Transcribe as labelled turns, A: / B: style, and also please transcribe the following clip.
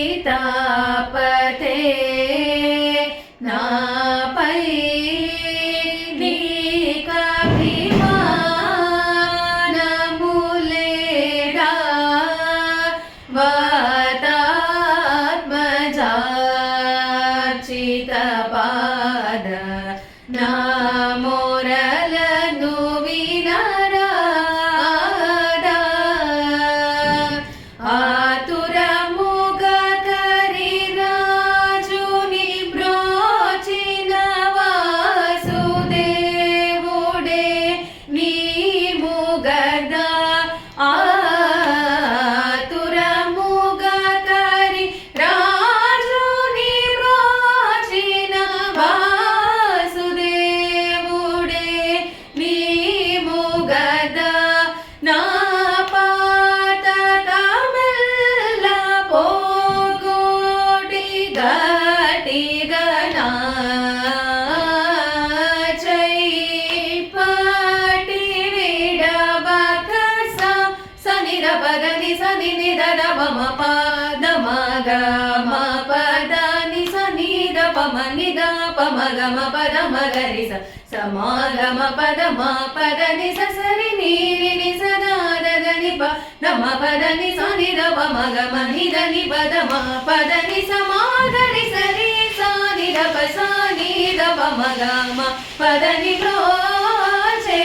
A: సీతాపతే నాపై నీకభిమానములేడా వాతాత్మజార్చితపాద నా మొరలను వినరాదా ఆతురముగా కరిరాజుని బ్రోచిన వాసుదేవుడే నీముగదా ఆతురముగా కరి రాజుని బ్రోచిన వాసుదేవుడే నీముగదా నా పాతకమెల్ల పోగొట్టి గట్టిగా నా చైపటి విడవక సనిద పదని సని నిద మమ పద మగ మ పదని సనిద పమ నిద పమ గమ పద మగరి సమాగమ పద మ పదని సరి నీరి ని సదాదని ప నమ పదని సనిద పమ గమ నిదని పద మ పదని సమాగరి సరి సానిద ప సానిద పమ గమ పదని ప్రోచే